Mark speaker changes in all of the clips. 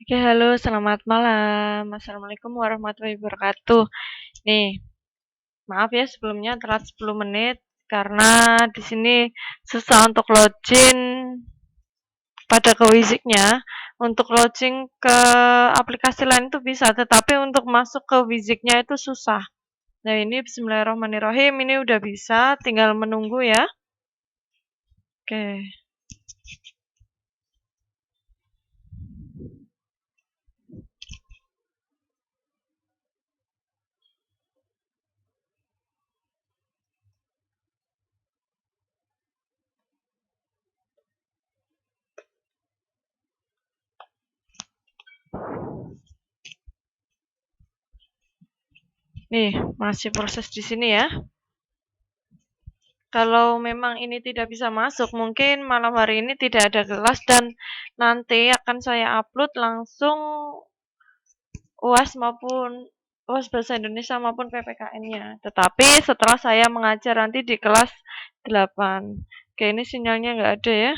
Speaker 1: Oke, halo, selamat malam. Assalamualaikum warahmatullahi wabarakatuh. Nih, maaf ya sebelumnya telat 10 menit karena di sini susah untuk login pada ke Wiziknya. Untuk login ke aplikasi lain itu bisa, tetapi untuk masuk ke Wiziknya itu susah. Nah, ini bismillahirrahmanirrahim, ini udah bisa, tinggal menunggu ya. Oke. Nih, masih proses di sini ya. Kalau memang ini tidak bisa masuk, mungkin malam hari ini tidak ada kelas dan nanti akan saya upload langsung UAS maupun UAS Bahasa Indonesia maupun PPKN-nya. Tetapi setelah saya mengajar nanti di kelas 8. Oke, ini sinyalnya nggak ada ya.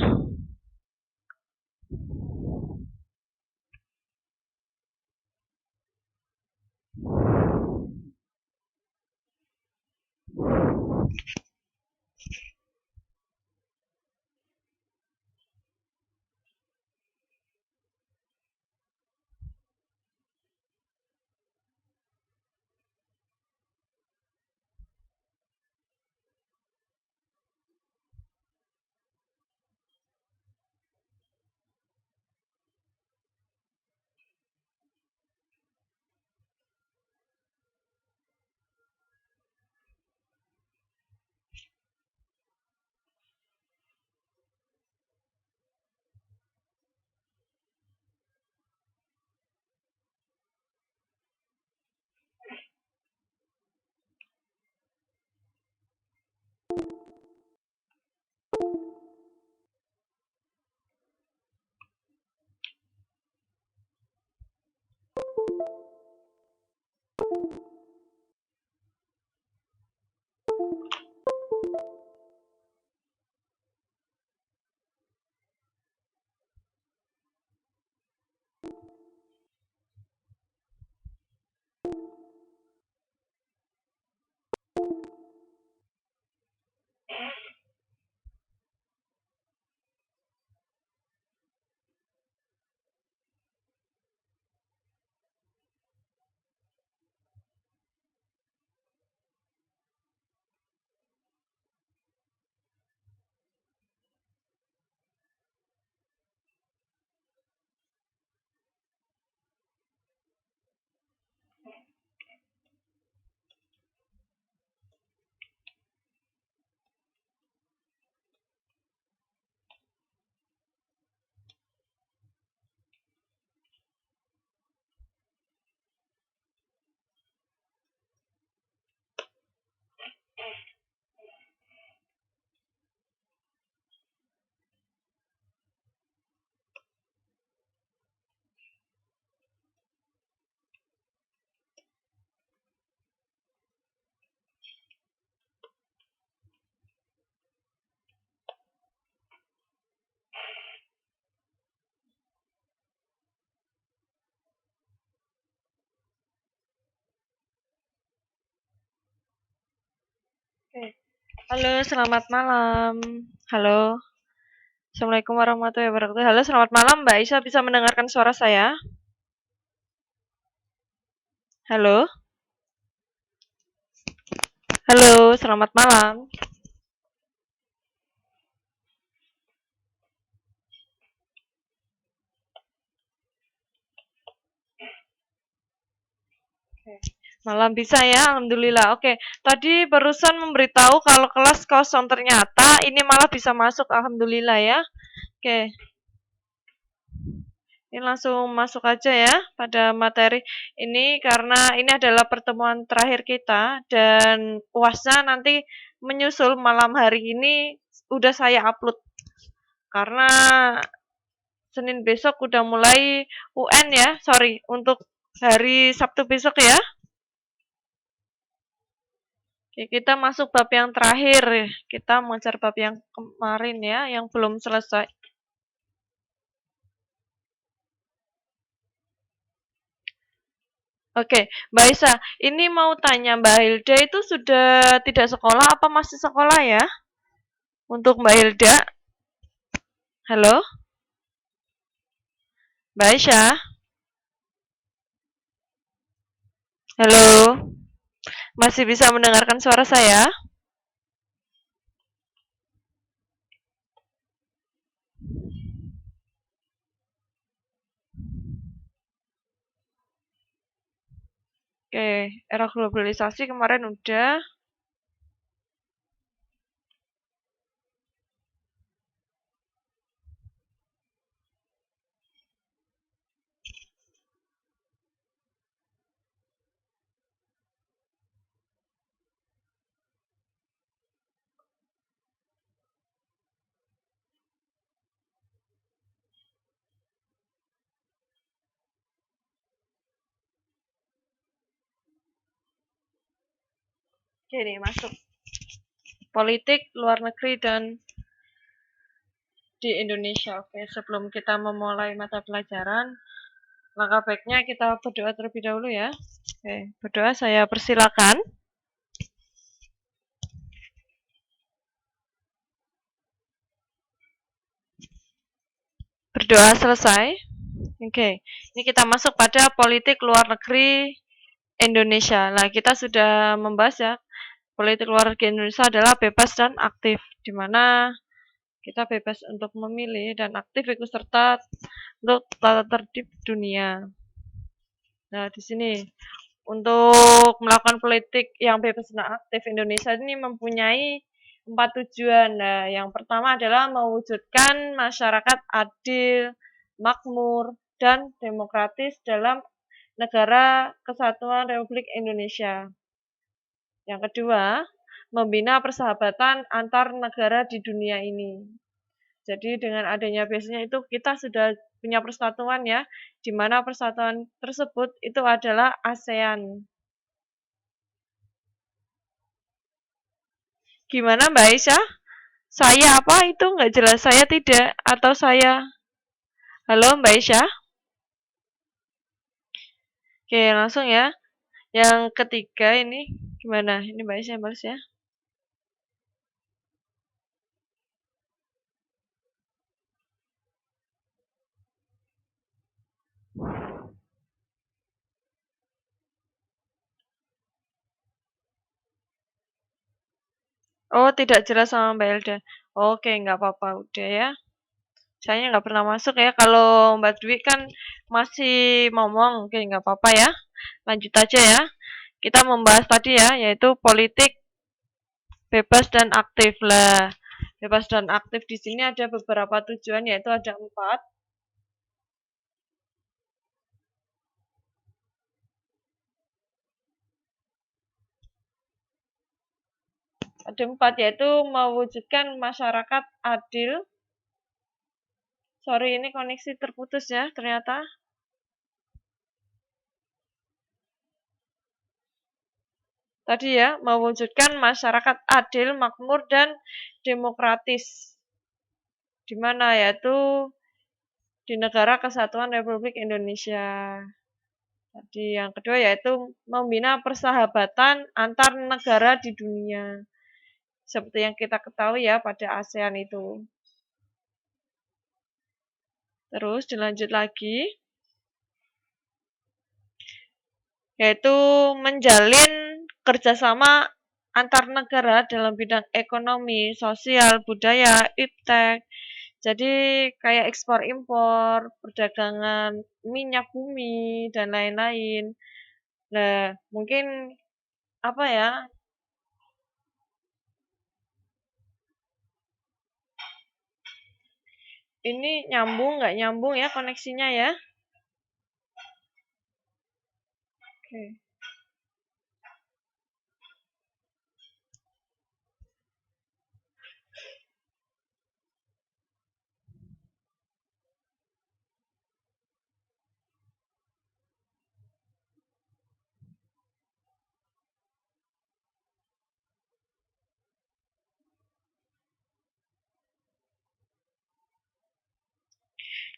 Speaker 1: Oke. Halo, selamat malam. Halo. Assalamualaikum warahmatullahi wabarakatuh. Halo, selamat malam Mbak Aisyah, bisa mendengarkan suara saya? Halo. Halo, selamat malam. Malam bisa ya, alhamdulillah. Oke, tadi barusan memberitahu kalau kelas kosong, ternyata ini malah bisa masuk, alhamdulillah ya. Oke, ini langsung masuk aja ya pada materi ini karena ini adalah pertemuan terakhir kita dan UASnya nanti menyusul malam hari ini udah saya upload karena Senin besok udah mulai UN ya, sorry, untuk hari Sabtu besok ya. Oke, kita masuk bab yang terakhir. Kita mengejar bab yang kemarin ya, yang belum selesai. Oke, Mbak Isa, ini mau tanya Mbak Hilda itu sudah tidak sekolah apa masih sekolah ya? Untuk Mbak Hilda, halo, Mbak Aisyah, halo, masih bisa mendengarkan suara saya? Oke, era globalisasi kemarin udah. Oke nih, masuk politik luar negeri dan di Indonesia. Oke, sebelum kita memulai mata pelajaran, langkah baiknya kita berdoa terlebih dahulu ya. Oke, berdoa saya persilakan. Berdoa selesai. Oke, ini kita masuk pada politik luar negeri Indonesia. Nah, kita sudah membahas ya, politik luar negeri Indonesia adalah bebas dan aktif, di mana kita bebas untuk memilih dan aktif ikut serta untuk tata tertib dunia. Nah, di sini untuk melakukan politik yang bebas dan aktif, Indonesia ini mempunyai 4 tujuan. Nah, yang pertama adalah mewujudkan masyarakat adil, makmur, dan demokratis dalam negara kesatuan Republik Indonesia. Yang kedua, membina persahabatan antar negara di dunia ini. Jadi dengan adanya biasanya itu kita sudah punya persatuan ya, di mana persatuan tersebut itu adalah ASEAN. Gimana Mbak Aisyah? Saya apa itu nggak jelas? Saya tidak atau saya? Halo Mbak Aisyah? Oke langsung ya. Yang ketiga ini gimana? Ini Mbak Aisyah balas ya. Oh tidak jelas sama Mbak Elda. Oke nggak apa-apa udah ya. Saya nggak pernah masuk ya. Kalau Mbak Dwi kan masih ngomong, oke nggak apa-apa ya. Lanjut aja ya. Kita membahas tadi ya, yaitu politik bebas dan aktif lah. Bebas dan aktif di sini ada beberapa tujuan, yaitu ada 4. Ada 4 yaitu mewujudkan masyarakat adil. Sorry ini koneksi terputus ya ternyata. Tadi ya, mewujudkan masyarakat adil, makmur, dan demokratis. Di mana yaitu di negara kesatuan Republik Indonesia. Tadi yang kedua yaitu membina persahabatan antar negara di dunia. Seperti yang kita ketahui ya pada ASEAN itu. Terus dilanjut lagi, yaitu menjalin kerjasama antar negara dalam bidang ekonomi, sosial, budaya, iptek. Jadi kayak ekspor impor, perdagangan minyak bumi dan lain-lain. Nah, mungkin apa ya? Ini nyambung nggak nyambung ya koneksinya ya? Oke.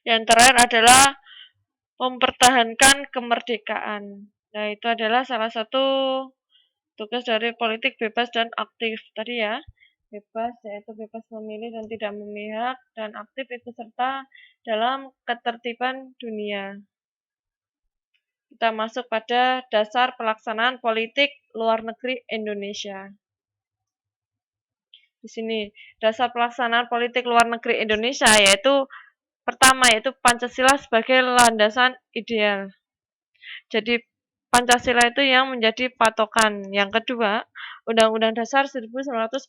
Speaker 1: Yang terakhir adalah mempertahankan kemerdekaan. Nah, itu adalah salah satu tugas dari politik bebas dan aktif tadi ya. Bebas yaitu bebas memilih dan tidak memihak, dan aktif ikut serta dalam ketertiban dunia. Kita masuk pada dasar pelaksanaan politik luar negeri Indonesia. Di sini dasar pelaksanaan politik luar negeri Indonesia yaitu pertama yaitu Pancasila sebagai landasan ideal. Jadi Pancasila itu yang menjadi patokan. Yang kedua, Undang-Undang Dasar 1945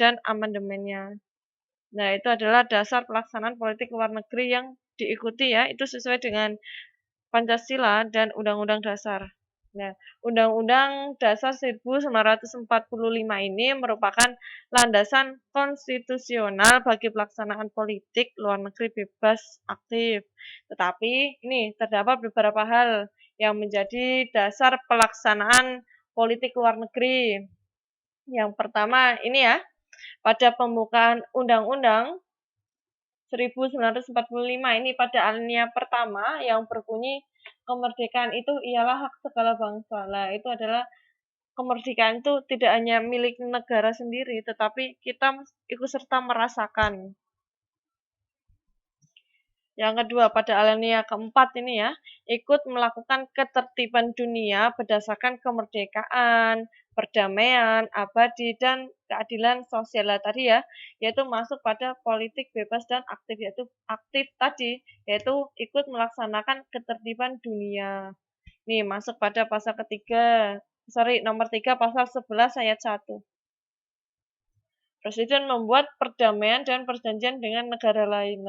Speaker 1: dan amandemennya. Nah, itu adalah dasar pelaksanaan politik luar negeri yang diikuti ya, itu sesuai dengan Pancasila dan Undang-Undang Dasar. Nah, Undang-Undang Dasar 1945 ini merupakan landasan konstitusional bagi pelaksanaan politik luar negeri bebas aktif. Tetapi ini terdapat beberapa hal yang menjadi dasar pelaksanaan politik luar negeri. Yang pertama ini ya, pada pembukaan Undang-Undang 1945 ini pada alinea pertama yang berbunyi kemerdekaan itu ialah hak segala bangsa. Nah, itu adalah kemerdekaan itu tidak hanya milik negara sendiri, tetapi kita ikut serta merasakan. Yang kedua, pada alinea keempat ini ya, ikut melakukan ketertiban dunia berdasarkan kemerdekaan, perdamaian, abadi, dan keadilan sosial tadi ya, yaitu masuk pada politik bebas dan aktif, yaitu aktif tadi, yaitu ikut melaksanakan ketertiban dunia. Nih, masuk pada pasal ketiga, nomor 3 pasal 11 ayat 1. Presiden membuat perdamaian dan perjanjian dengan negara lain.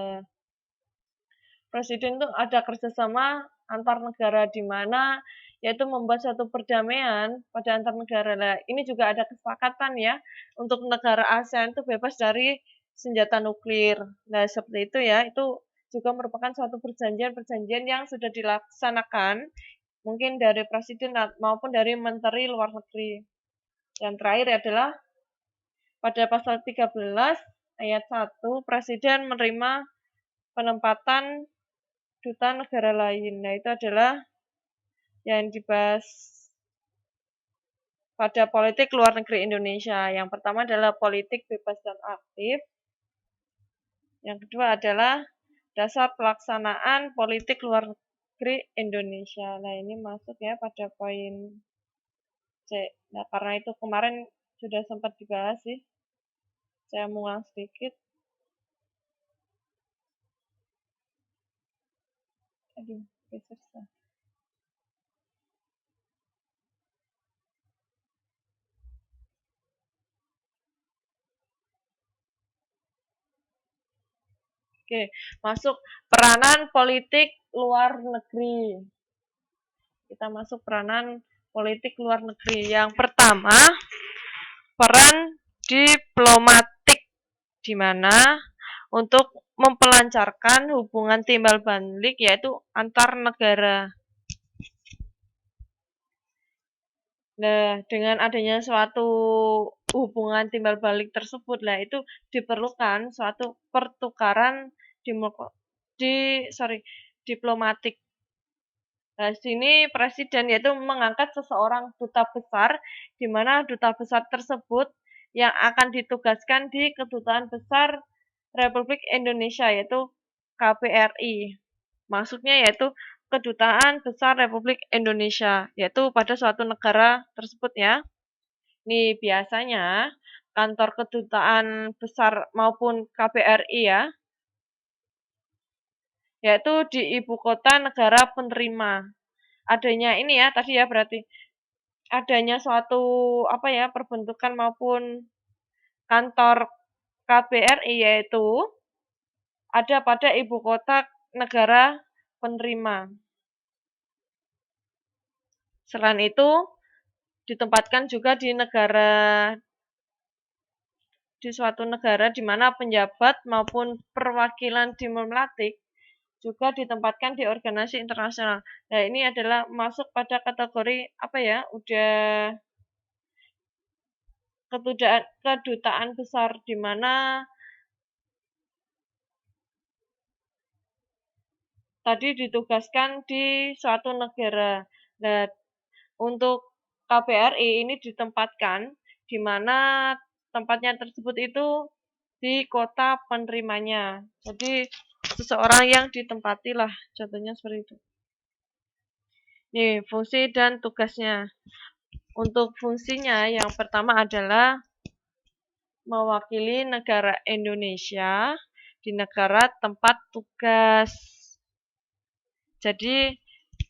Speaker 1: Presiden itu ada kerjasama antar negara di mana yaitu membuat suatu perdamaian pada antar negara. Nah, ini juga ada kesepakatan ya untuk negara ASEAN itu bebas dari senjata nuklir. Nah, seperti itu ya, itu juga merupakan suatu perjanjian-perjanjian yang sudah dilaksanakan mungkin dari presiden maupun dari menteri luar negeri. Yang terakhir adalah pada pasal 13 ayat 1, presiden menerima penempatan duta negara lain. Nah, itu adalah yang dibahas pada politik luar negeri Indonesia. Yang pertama adalah politik bebas dan aktif. Yang kedua adalah dasar pelaksanaan politik luar negeri Indonesia. Nah, ini masuk ya pada poin C. Nah, karena itu kemarin sudah sempat dibahas sih. Saya mengulang sedikit. Aduh, susah. Oke, masuk peranan politik luar negeri. Kita masuk peranan politik luar negeri. Yang pertama, peran diplomatik, di mana untuk mempelancarkan hubungan timbal balik yaitu antar negara. Nah, dengan adanya suatu hubungan timbal balik tersebut, lah itu diperlukan suatu pertukaran diplomatik. Nah, sini presiden yaitu mengangkat seseorang duta besar, di mana duta besar tersebut yang akan ditugaskan di Kedutaan Besar Republik Indonesia yaitu KBRI. Maksudnya yaitu Kedutaan Besar Republik Indonesia, yaitu pada suatu negara tersebut ya. Nih biasanya kantor kedutaan besar maupun KBRI ya, yaitu di ibu kota negara penerima. Adanya ini ya tadi ya berarti adanya suatu perbentukan maupun kantor KBRI yaitu ada pada ibu kota negara penerima. Selain itu ditempatkan juga di suatu negara di mana penjabat maupun perwakilan diplomatik juga ditempatkan di organisasi internasional. Nah, ini adalah masuk pada kategori udah kedutaan besar di mana tadi ditugaskan di suatu negara. Nah, untuk KBRI ini ditempatkan di mana tempatnya tersebut itu di kota penerimanya. Jadi seseorang yang ditempati lah, contohnya seperti itu. Nih, fungsi dan tugasnya. Untuk fungsinya yang pertama adalah mewakili negara Indonesia di negara tempat tugas. Jadi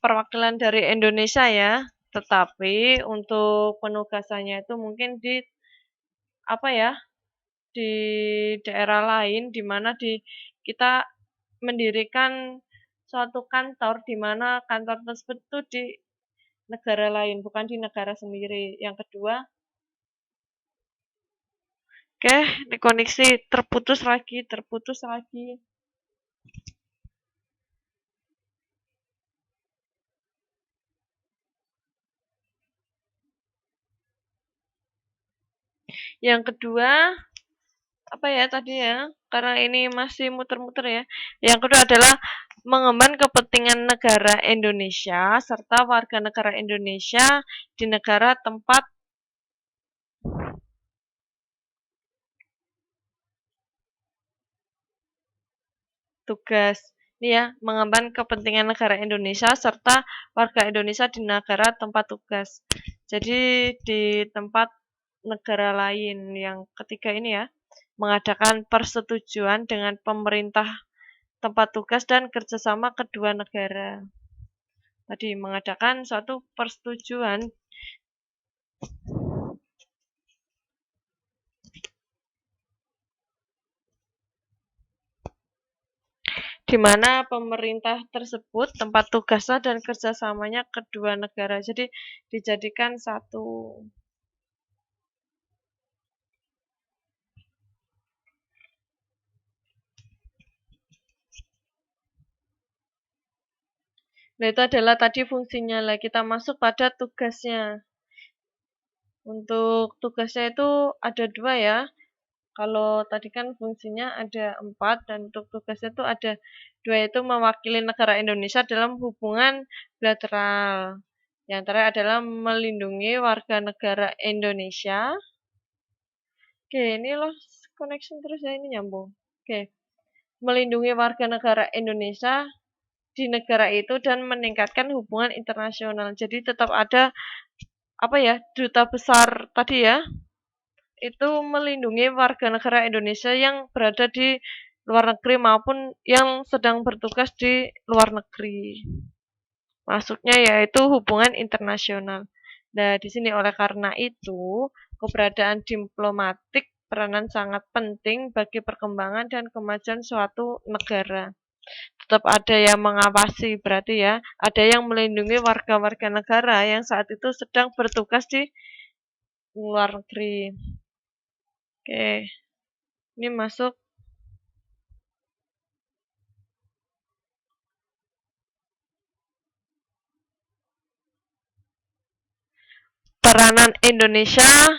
Speaker 1: perwakilan dari Indonesia ya, tetapi untuk penugasannya itu mungkin di apa ya, di daerah lain di mana kita mendirikan suatu kantor di mana kantor tersebut itu di negara lain, bukan di negara sendiri. Yang kedua, oke, ini koneksi terputus lagi, terputus lagi. Yang kedua, apa ya tadi ya? Karena ini masih muter-muter ya. Yang kedua adalah mengemban kepentingan negara Indonesia serta warga negara Indonesia di negara tempat tugas. Ini ya, mengemban kepentingan negara Indonesia serta warga Indonesia di negara tempat tugas. Jadi di tempat negara lain. Yang ketiga ini ya, mengadakan persetujuan dengan pemerintah tempat tugas dan kerjasama kedua negara. Tadi mengadakan suatu persetujuan di mana pemerintah tersebut tempat tugasnya dan kerjasamanya kedua negara. Jadi dijadikan satu. Nah, itu adalah tadi fungsinya lah. Kita masuk pada tugasnya. Untuk tugasnya itu ada dua ya. Kalau tadi kan fungsinya ada 4 dan untuk tugasnya itu ada 2 yaitu mewakili negara Indonesia dalam hubungan bilateral. Yang terakhir adalah melindungi warga negara Indonesia. Oke, ini loh connection terus ya ini nyambung. Oke, melindungi warga negara Indonesia di negara itu dan meningkatkan hubungan internasional. Jadi tetap ada apa ya, duta besar tadi ya, itu melindungi warga negara Indonesia yang berada di luar negeri maupun yang sedang bertugas di luar negeri. Masuknya yaitu hubungan internasional. Nah, di sini oleh karena itu, keberadaan diplomatik peranan sangat penting bagi perkembangan dan kemajuan suatu negara. Tetap ada yang mengawasi, berarti ya, ada yang melindungi warga-warga negara yang saat itu sedang bertugas di luar negeri. Oke, ini masuk peranan Indonesia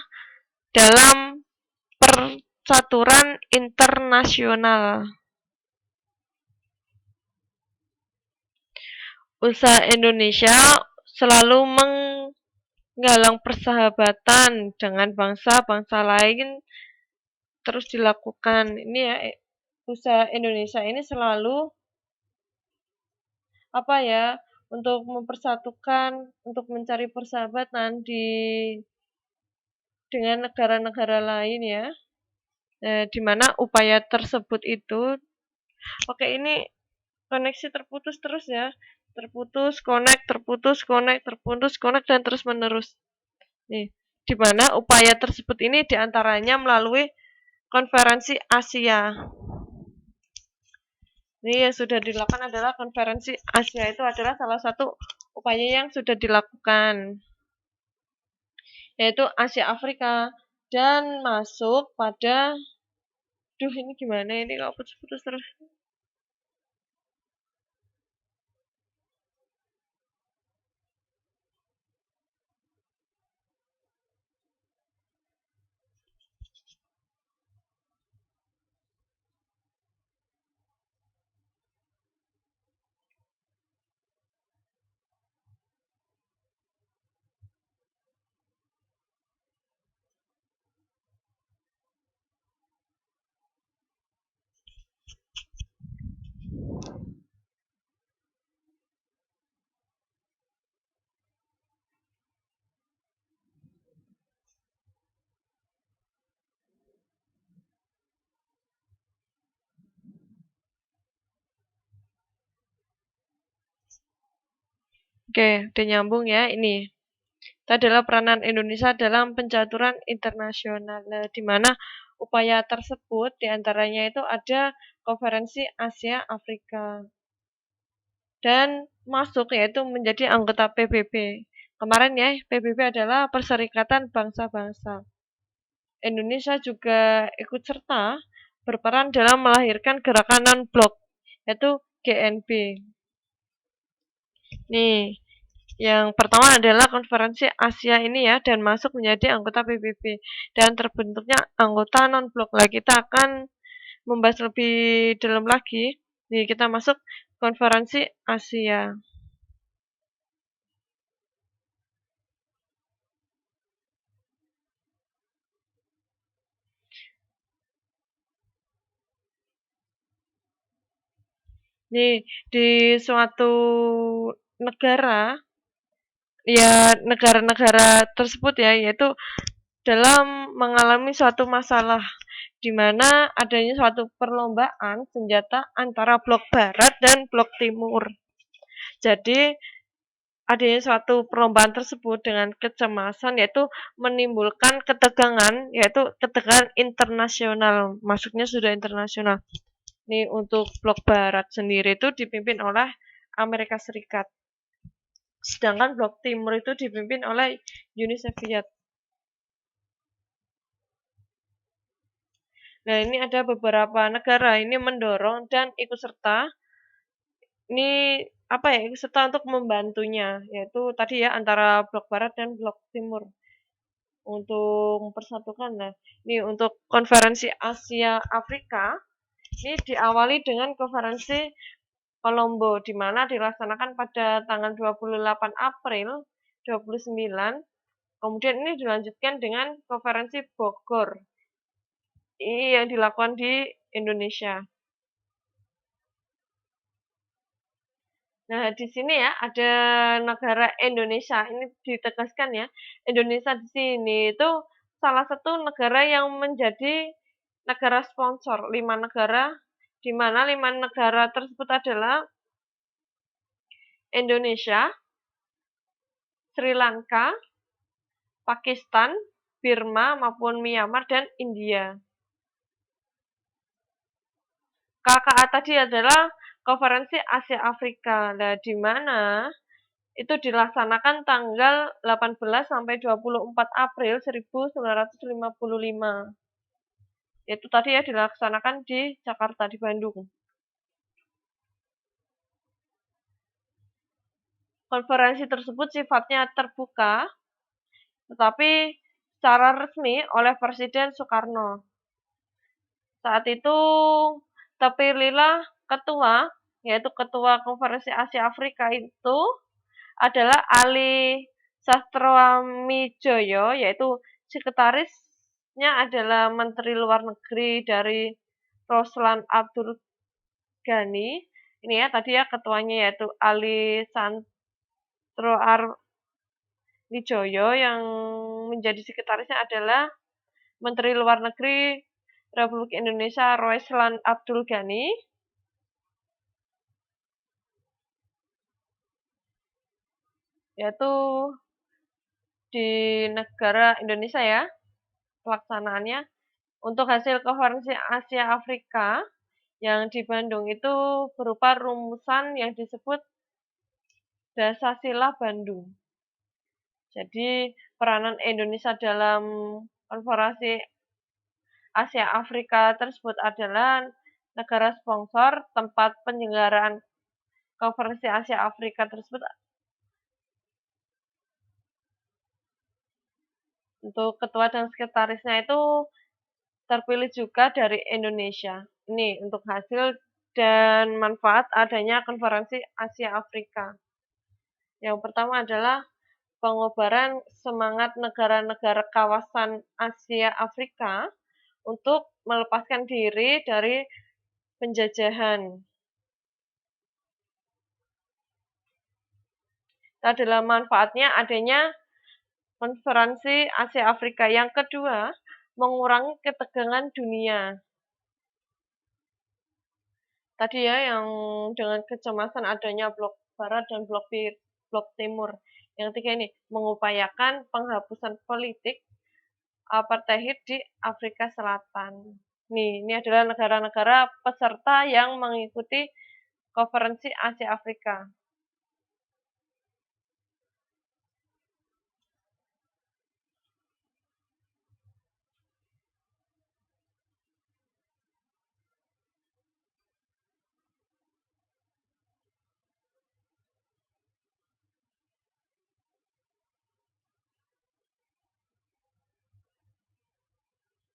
Speaker 1: dalam percaturan internasional. Usaha Indonesia selalu menggalang persahabatan dengan bangsa-bangsa lain terus dilakukan. Ini ya, usaha Indonesia ini selalu apa ya, untuk mempersatukan, untuk mencari persahabatan dengan negara-negara lain ya. Di mana upaya tersebut itu, oke ini koneksi terputus terus ya. Terputus, connect, dan terus menerus. Nih, di mana upaya tersebut ini diantaranya melalui konferensi Asia. Ini yang sudah dilakukan adalah konferensi Asia itu adalah salah satu upaya yang sudah dilakukan, yaitu Asia Afrika dan masuk pada, duh ini gimana ini kalau putus-putus terus. Oke, udah nyambung ya ini. Itu adalah peranan Indonesia dalam pencaturan internasional, di mana upaya tersebut diantaranya itu ada Konferensi Asia Afrika dan masuk yaitu menjadi anggota PBB. Kemarin ya, PBB adalah Perserikatan Bangsa-Bangsa. Indonesia juga ikut serta berperan dalam melahirkan gerakan non-blok, yaitu GNB. Nih, yang pertama adalah Konferensi Asia ini ya, dan masuk menjadi anggota PBB. Dan terbentuknya anggota non-blok. Lah, kita akan membahas lebih dalam lagi. Nih, kita masuk Konferensi Asia. Nih, di suatu negara, ya negara-negara tersebut ya, yaitu dalam mengalami suatu masalah di mana adanya suatu perlombaan senjata antara blok barat dan blok timur. Jadi adanya suatu perlombaan tersebut dengan kecemasan yaitu menimbulkan ketegangan, yaitu ketegangan internasional. Masuknya sudah internasional. Nih untuk blok barat sendiri itu dipimpin oleh Amerika Serikat. Sedangkan blok timur itu dipimpin oleh Uni Soviet. Nah, ini ada beberapa negara ini mendorong dan ikut serta. Ini apa ya? Ikut serta untuk membantunya, yaitu tadi ya antara blok barat dan blok timur untuk mempersatukan. Nah, ini untuk konferensi Asia Afrika ini diawali dengan konferensi Kolombo di mana dilaksanakan pada tanggal 28 April 29. Kemudian ini dilanjutkan dengan konferensi Bogor. Ini yang dilakukan di Indonesia. Nah, di sini ya ada negara Indonesia. Ini ditegaskan ya. Indonesia di sini itu salah satu negara yang menjadi negara sponsor. 5 negara, di mana 5 negara tersebut adalah Indonesia, Sri Lanka, Pakistan, Burma maupun Myanmar dan India. KKA tadi adalah Konferensi Asia Afrika. Nah, di mana itu dilaksanakan tanggal 18 sampai 24 April 1955. Itu tadi ya dilaksanakan di Jakarta, di Bandung. Konferensi tersebut sifatnya terbuka, tetapi secara resmi oleh Presiden Soekarno. Saat itu terpilihlah ketua, yaitu Ketua Konferensi Asia Afrika itu adalah Ali Sastroamidjojo, yaitu sekretarisnya adalah Menteri Luar Negeri dari Ruslan Abdul Ghani. Ini ya tadi ya ketuanya yaitu Ali Sastroamidjojo, yang menjadi sekretarisnya adalah Menteri Luar Negeri Republik Indonesia Ruslan Abdul Ghani. Yaitu di negara Indonesia ya pelaksanaannya. Untuk hasil konferensi Asia Afrika yang di Bandung itu berupa rumusan yang disebut Dasasila Bandung. Jadi peranan Indonesia dalam konferensi Asia Afrika tersebut adalah negara sponsor. Tempat penyelenggaraan konferensi Asia Afrika tersebut untuk ketua dan sekretarisnya itu terpilih juga dari Indonesia. Ini untuk hasil dan manfaat adanya konferensi Asia Afrika. Yang pertama adalah pengobaran semangat negara-negara kawasan Asia Afrika untuk melepaskan diri dari penjajahan. Itu adalah manfaatnya adanya konferensi Asia Afrika. Yang kedua, mengurangi ketegangan dunia. Tadi ya yang dengan kecemasan adanya blok barat dan blok blok timur. Yang ketiga ini, mengupayakan penghapusan politik apartheid di Afrika Selatan. Nih, ini adalah negara-negara peserta yang mengikuti konferensi Asia Afrika.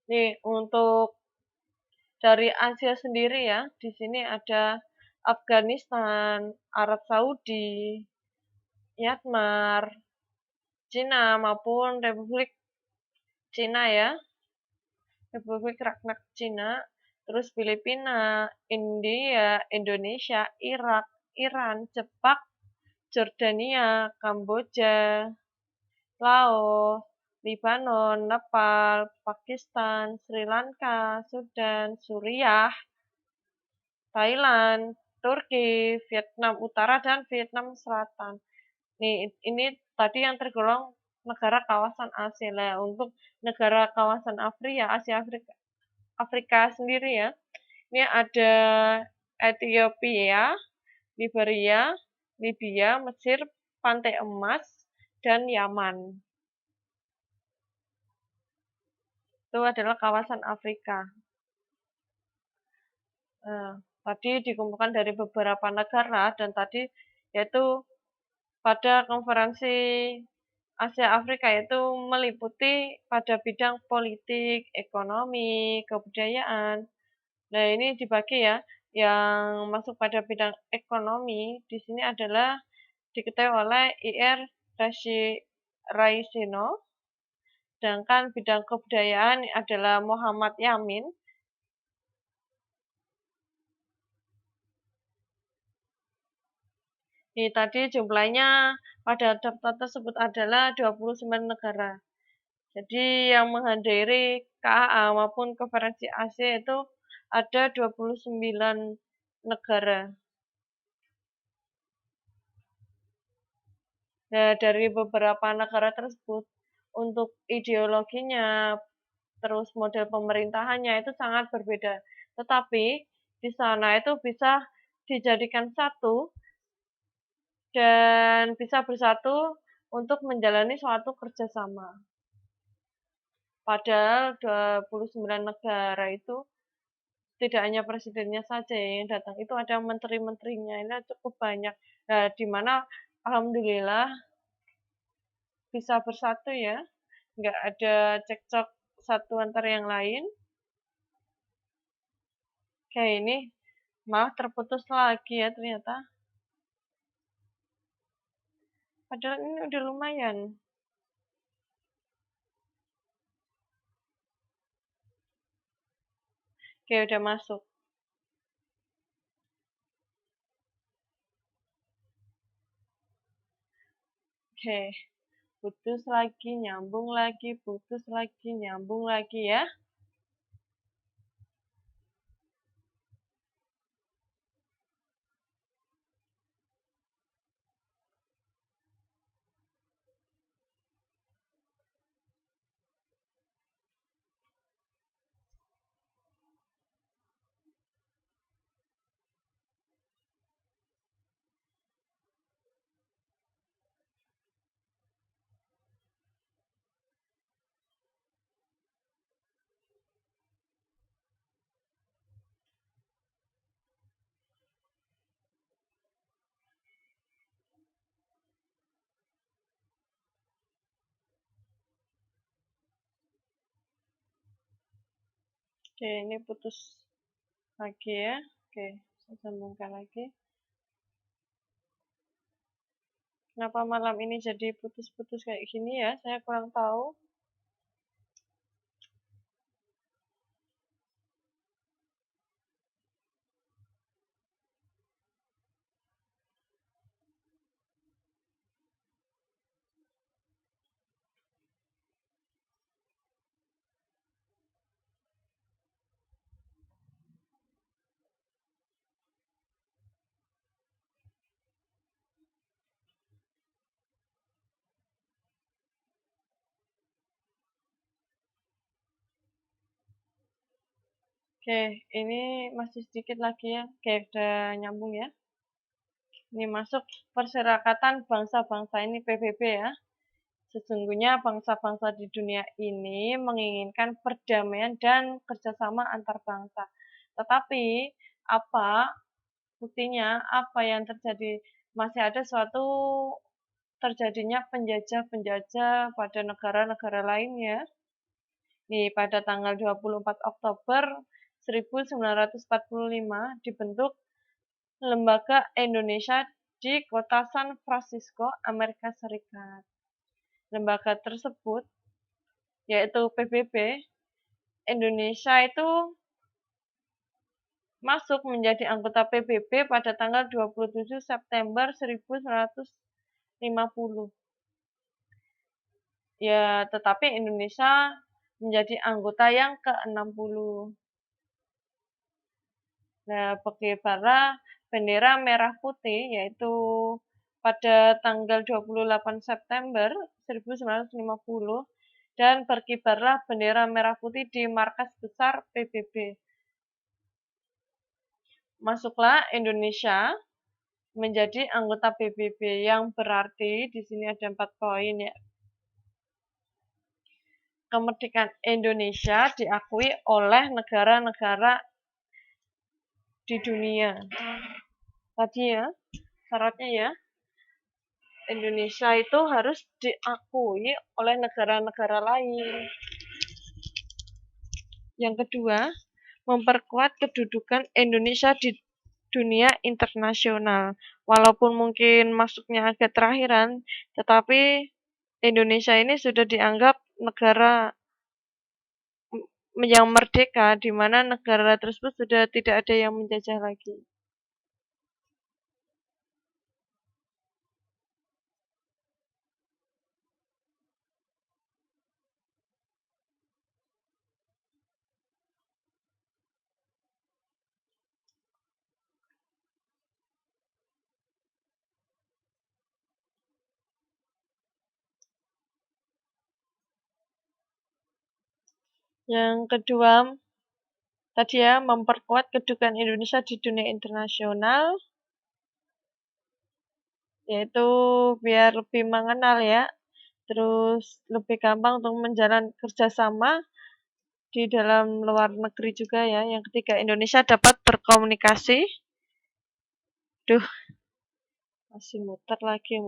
Speaker 1: Nih, untuk dari Asia sendiri ya, di sini ada Afghanistan, Arab Saudi, Myanmar, Cina maupun Republik Cina ya, Republik Rakyat Cina, terus Filipina, India, Indonesia, Irak, Iran, Jepang, Jordania, Kamboja, Laos, Lebanon, Nepal, Pakistan, Sri Lanka, Sudan, Suriah, Thailand, Turki, Vietnam Utara, dan Vietnam Selatan. Ini tadi yang tergolong negara kawasan Asia. Nah, untuk negara kawasan Afrika sendiri ya, ini ada Ethiopia, Liberia, Libya, Mesir, Pantai Emas, dan Yaman. Itu adalah kawasan Afrika. Nah, tadi dikumpulkan dari beberapa negara dan tadi yaitu pada konferensi Asia Afrika itu meliputi pada bidang politik, ekonomi, kebudayaan. Nah, ini dibagi ya. Yang masuk pada bidang ekonomi di sini adalah diketahui oleh IR Raisino. Sedangkan bidang kebudayaan adalah Muhammad Yamin. Ini tadi jumlahnya pada daftar tersebut adalah 29 negara. Jadi yang menghadiri KAA maupun konferensi Asia itu ada 29 negara. Nah, dari beberapa negara tersebut, untuk ideologinya, terus model pemerintahannya itu sangat berbeda. Tetapi di sana itu bisa dijadikan satu dan bisa bersatu untuk menjalani suatu kerjasama. Padahal 29 negara itu tidak hanya presidennya saja yang datang, itu ada menteri-menterinya, ini cukup banyak. Nah, di mana alhamdulillah bisa bersatu ya, nggak ada cekcok satu antar yang lain. Kayak ini malah terputus lagi ya ternyata. Padahal ini udah lumayan. Oke, udah masuk. Oke, putus lagi, nyambung lagi, putus lagi, nyambung lagi ya. Oke, ini putus lagi ya. Oke, saya sambungkan lagi. Kenapa malam ini jadi putus-putus kayak gini ya? Saya kurang tahu. Oke, ini masih sedikit lagi ya. Oke, udah nyambung ya. Ini masuk Perserikatan Bangsa-Bangsa, ini PBB ya. Sesungguhnya bangsa-bangsa di dunia ini menginginkan perdamaian dan kerjasama antar bangsa. Tetapi apa buktinya? Apa yang terjadi? Masih ada suatu terjadinya penjajah-penjajah pada negara-negara lainnya. Nih, pada tanggal 24 Oktober 1945 dibentuk Lembaga Indonesia di kota San Francisco, Amerika Serikat. Lembaga tersebut, yaitu PBB, Indonesia itu masuk menjadi anggota PBB pada tanggal 27 September 1950. Ya, tetapi Indonesia menjadi anggota yang ke-60. Nah, berkibarlah bendera merah putih, yaitu pada tanggal 28 September 1950, dan berkibarlah bendera merah putih di markas besar PBB. Masuklah Indonesia menjadi anggota PBB, yang berarti di sini ada 4 poin ya. Kemerdekaan Indonesia diakui oleh negara-negara di dunia. Tadi ya, syaratnya ya, Indonesia itu harus diakui oleh negara-negara lain. Yang kedua, memperkuat kedudukan Indonesia di dunia internasional. Walaupun mungkin masuknya agak terakhiran, tetapi Indonesia ini sudah dianggap negara yang merdeka, di mana negara tersebut sudah tidak ada yang menjajah lagi. Yang kedua, tadi ya, memperkuat kedudukan Indonesia di dunia internasional, yaitu biar lebih mengenal ya, terus lebih gampang untuk menjalin kerjasama di dalam luar negeri juga ya. Yang ketiga, Indonesia dapat berkomunikasi. Duh, masih muter lagi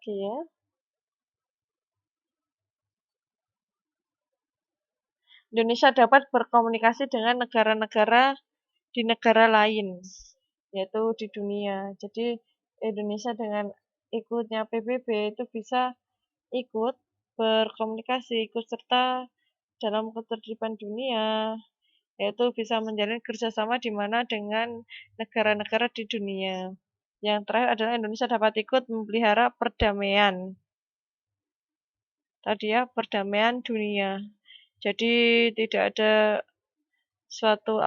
Speaker 1: ya. Indonesia dapat berkomunikasi dengan negara-negara di negara lain, yaitu di dunia. Jadi Indonesia dengan ikutnya PBB itu bisa ikut berkomunikasi, ikut serta dalam ketertiban dunia, yaitu bisa menjalin kerjasama di mana dengan negara-negara di dunia. Yang terakhir adalah Indonesia dapat ikut memelihara perdamaian. Tadi ya, perdamaian dunia. Jadi tidak ada suatu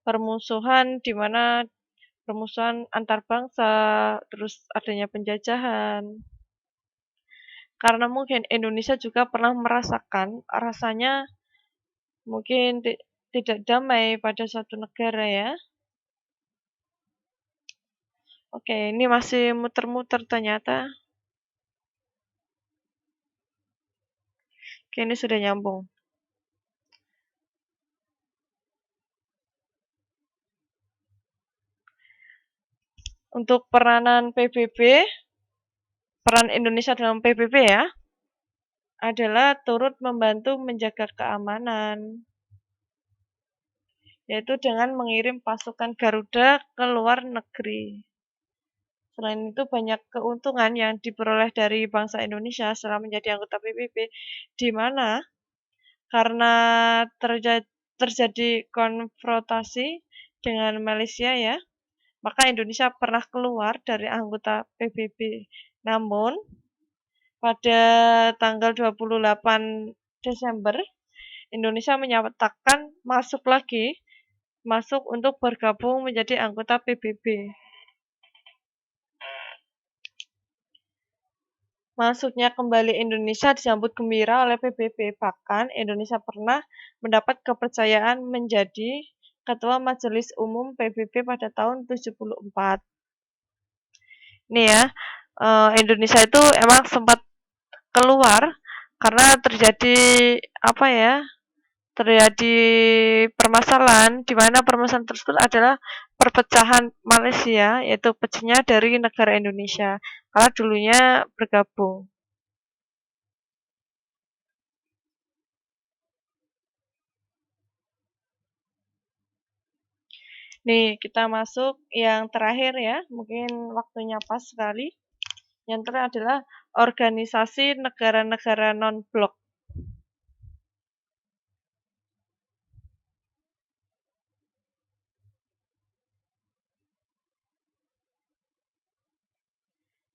Speaker 1: permusuhan di mana permusuhan antar bangsa, terus adanya penjajahan. Karena mungkin Indonesia juga pernah merasakan rasanya mungkin tidak damai pada suatu negara ya. Oke, ini masih muter-muter ternyata. Oke, ini sudah nyambung. Untuk peranan PBB, peran Indonesia dalam PBB ya, adalah turut membantu menjaga keamanan, yaitu dengan mengirim pasukan Garuda ke luar negeri. Selain itu, banyak keuntungan yang diperoleh dari bangsa Indonesia setelah menjadi anggota PBB, di mana karena terjadi konfrontasi dengan Malaysia ya, maka Indonesia pernah keluar dari anggota PBB. Namun, pada tanggal 28 Desember, Indonesia menyatakan masuk untuk bergabung menjadi anggota PBB. Masuknya kembali Indonesia disambut gembira oleh PBB. Bahkan Indonesia pernah mendapat kepercayaan menjadi Ketua Majelis Umum PBB pada tahun 74. Nih ya, Indonesia itu emang sempat keluar karena terjadi apa ya? Terjadi permasalahan di mana permasalahan tersebut adalah perpecahan Malaysia, yaitu pecahnya dari negara Indonesia karena dulunya bergabung. Nih, kita masuk yang terakhir ya, mungkin waktunya pas sekali. Yang terakhir adalah organisasi negara-negara non-blok.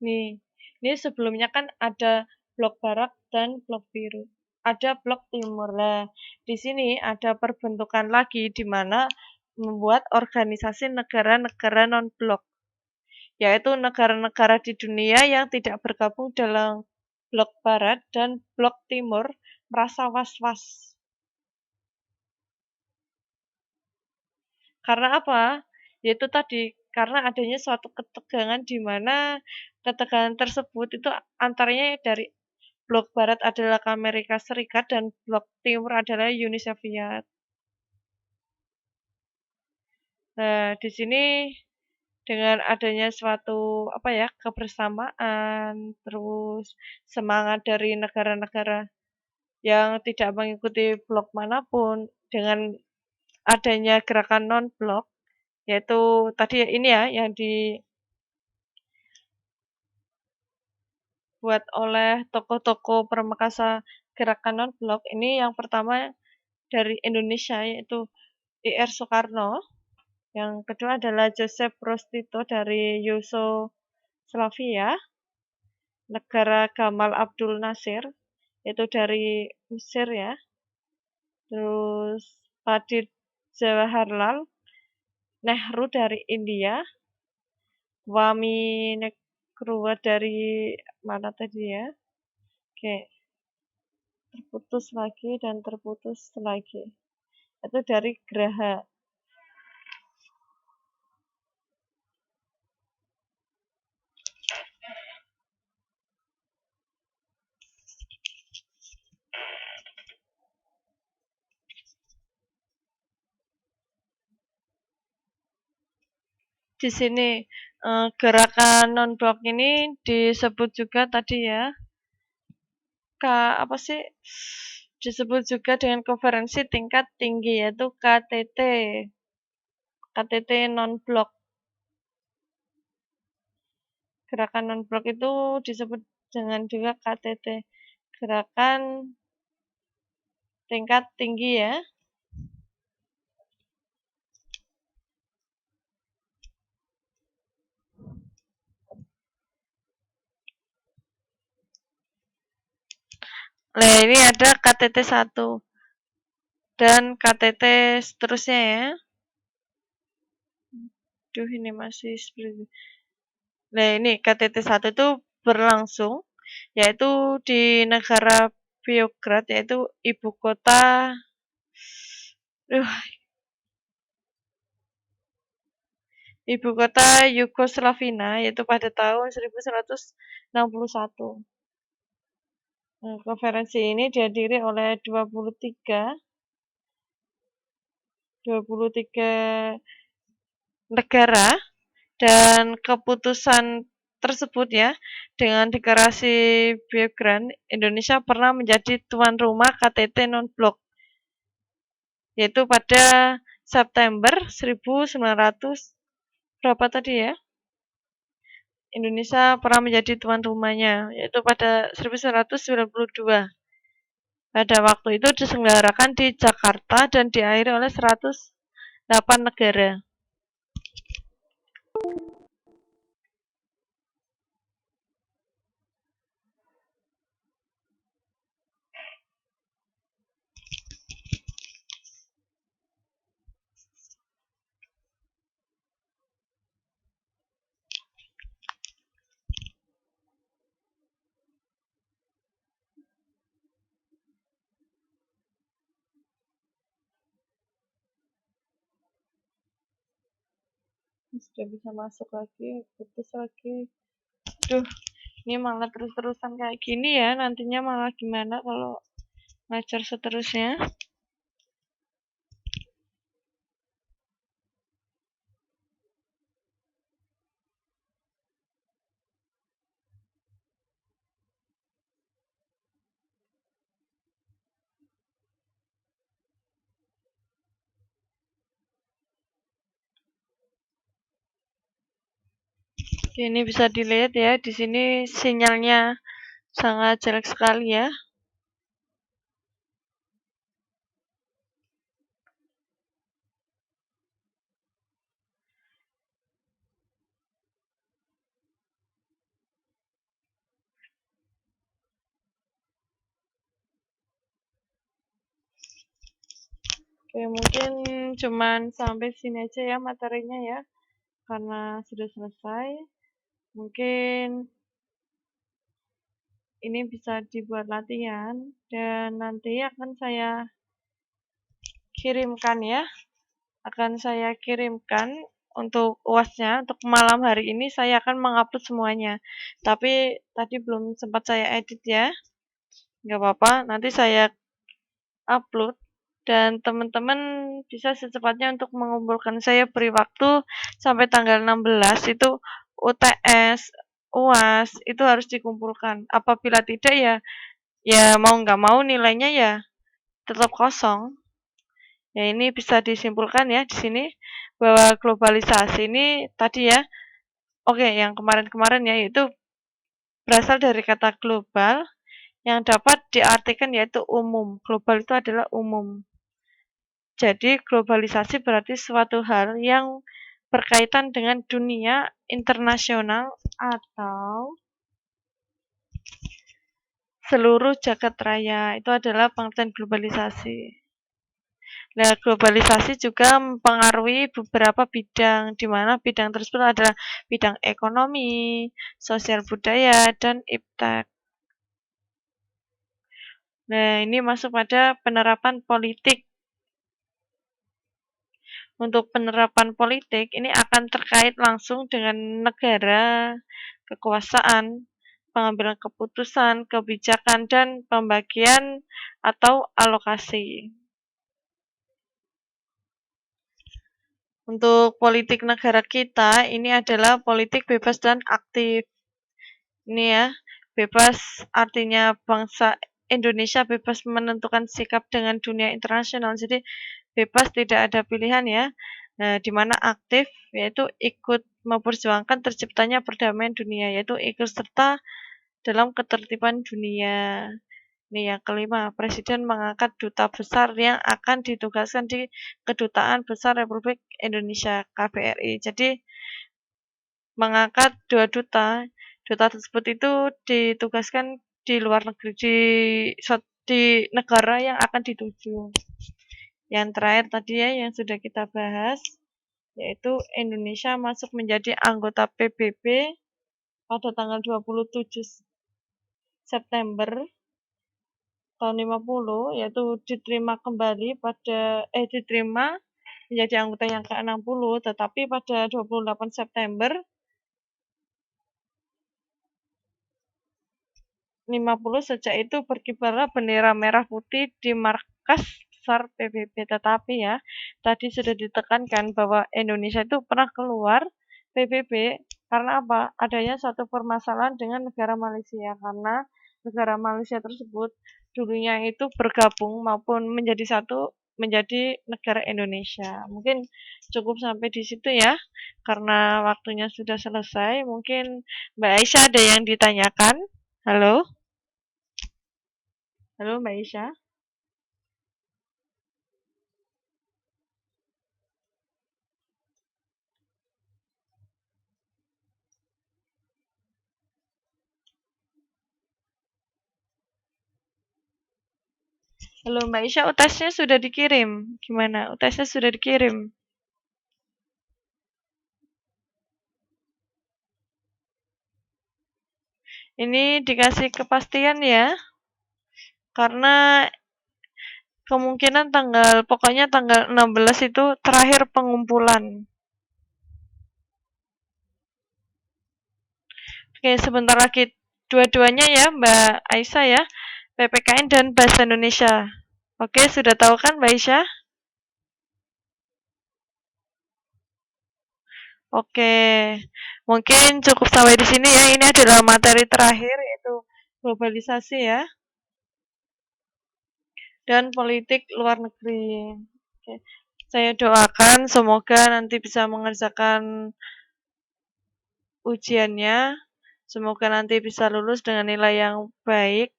Speaker 1: Nih, ini sebelumnya kan ada blok barat dan blok biru. Ada blok timur. Nah, di sini ada perbentukan lagi di mana membuat organisasi negara-negara non-blok, yaitu negara-negara di dunia yang tidak bergabung dalam blok barat dan blok timur merasa was-was. Karena apa? Yaitu tadi, karena adanya suatu ketegangan di mana ketegangan tersebut itu antaranya dari blok barat adalah Amerika Serikat dan blok timur adalah Uni Soviet. Nah, di sini dengan adanya suatu apa ya, kebersamaan, terus semangat dari negara-negara yang tidak mengikuti blok manapun dengan adanya gerakan non-blok, yaitu tadi ini ya yang dibuat oleh tokoh-tokoh permekasa gerakan non-blok. Ini yang pertama dari Indonesia yaitu Ir Soekarno. Yang kedua adalah Joseph Broz Tito dari Yugoslavia, negara Gamal Abdul Nasir, yaitu dari Mesir ya. Terus Pandit Jawaharlal Nehru dari India, Kwame Nkrumah dari mana tadi ya? Oke, terputus lagi dan terputus lagi. Itu dari Graha. Di sini gerakan non-blok ini disebut juga tadi ya, apa sih? Disebut juga dengan konferensi tingkat tinggi yaitu KTT. KTT non-blok. Gerakan non-blok itu disebut dengan juga KTT. Gerakan tingkat tinggi ya. Nah, ini ada KTT 1 dan KTT seterusnya ya. Duh, ini masih seperti. Nah, ini KTT 1 itu berlangsung yaitu di negara Beograd, yaitu ibu kota ibu kota Yugoslavia, yaitu pada tahun 1961. Nah, konferensi ini dihadiri oleh 23 negara dan keputusan tersebut ya, dengan deklarasi Beograd, Indonesia pernah menjadi tuan rumah KTT non-blok, yaitu pada September 1900 berapa tadi ya? Indonesia pernah menjadi tuan rumahnya, yaitu pada 1992. Pada waktu itu diselenggarakan di Jakarta dan diakhiri oleh 108 negara. sudah bisa masuk lagi, putus lagi. Duh, ini malah terus-terusan kayak gini ya, nantinya malah gimana kalau ngajar seterusnya. Oke, ini bisa dilihat ya, di sini sinyalnya sangat jelek sekali ya. Oke, mungkin cuman sampai sini aja ya materinya ya, karena sudah selesai. Mungkin ini bisa dibuat latihan dan nanti akan saya kirimkan ya. Akan saya kirimkan untuk UAS-nya. Untuk malam hari ini saya akan mengupload semuanya. Tapi tadi belum sempat saya edit ya. Nggak apa-apa, nanti saya upload dan teman-teman bisa secepatnya untuk mengumpulkan. Saya beri waktu sampai tanggal 16 itu UTS, UAS itu harus dikumpulkan. Apabila tidak ya mau nggak mau nilainya ya tetap kosong. Ya ini bisa disimpulkan ya di sini bahwa globalisasi ini tadi ya. Oke, yang kemarin-kemarin ya itu berasal dari kata global yang dapat diartikan yaitu umum. Global itu adalah umum. Jadi globalisasi berarti suatu hal yang berkaitan dengan dunia internasional atau seluruh jagat raya. Itu adalah pengertian globalisasi. Nah, globalisasi juga mempengaruhi beberapa bidang, di mana bidang tersebut adalah bidang ekonomi, sosial budaya, dan iptek. Nah, ini masuk pada penerapan politik. Untuk penerapan politik, ini akan terkait langsung dengan negara, kekuasaan, pengambilan keputusan, kebijakan, dan pembagian atau alokasi. Untuk politik negara kita, ini adalah politik bebas dan aktif. Ini ya, bebas artinya bangsa Indonesia bebas menentukan sikap dengan dunia internasional. Jadi bebas tidak ada pilihan ya. Nah, di mana aktif yaitu ikut memperjuangkan terciptanya perdamaian dunia, yaitu ikut serta dalam ketertiban dunia. Nih yang kelima, Presiden mengangkat duta besar yang akan ditugaskan di Kedutaan Besar Republik Indonesia (KBRI). Jadi mengangkat dua duta. Duta tersebut itu ditugaskan di luar negeri, di negara yang akan dituju. Yang terakhir tadi ya yang sudah kita bahas, yaitu Indonesia masuk menjadi anggota PBB pada tanggal 27 September tahun 50, yaitu diterima kembali diterima menjadi anggota yang ke-60, tetapi pada 28 September 50 sejak itu berkibarlah bendera merah putih di markas besar PBB. Tetapi ya, tadi sudah ditekankan bahwa Indonesia itu pernah keluar PBB karena apa? Adanya satu permasalahan dengan negara Malaysia, karena negara Malaysia tersebut dulunya itu bergabung maupun menjadi satu menjadi negara Indonesia. Mungkin cukup sampai di situ ya, karena waktunya sudah selesai. Mungkin Mbak Aisyah ada yang ditanyakan? Halo? Halo Mbak Isya. Halo Mbak Isya, UTS-nya sudah dikirim. Gimana? UTS-nya sudah dikirim. Ini dikasih kepastian ya. Karena kemungkinan pokoknya tanggal 16 itu terakhir pengumpulan. Oke, sebentar lagi dua-duanya ya, Mbak Aisyah ya, PPKN dan Bahasa Indonesia. Oke, sudah tahu kan Mbak Aisyah? Oke, mungkin cukup sampai di sini ya. Ini adalah materi terakhir yaitu globalisasi ya dan politik luar negeri. Oke. Saya doakan semoga nanti bisa mengerjakan ujiannya. Semoga nanti bisa lulus dengan nilai yang baik.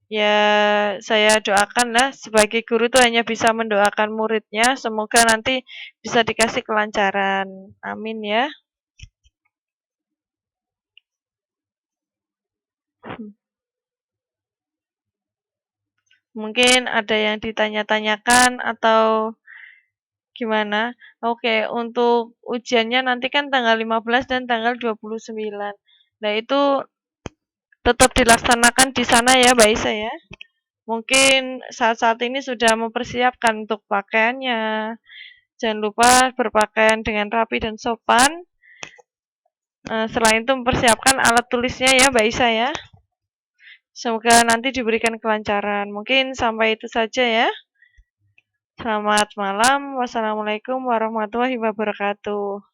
Speaker 1: Ya, saya doakan lah sebagai guru tuh hanya bisa mendoakan muridnya. Semoga nanti bisa dikasih kelancaran. Amin ya. Mungkin ada yang ditanya-tanyakan atau gimana? Oke, untuk ujiannya nanti kan tanggal 15 dan tanggal 29. Nah, itu tetap dilaksanakan di sana ya, Mbak Isa ya. Mungkin saat-saat ini sudah mempersiapkan untuk pakaiannya. Jangan lupa berpakaian dengan rapi dan sopan. Selain itu mempersiapkan alat tulisnya ya, Mbak Isa ya. Semoga nanti diberikan kelancaran. Mungkin sampai itu saja ya. Selamat malam. Wassalamualaikum warahmatullahi wabarakatuh.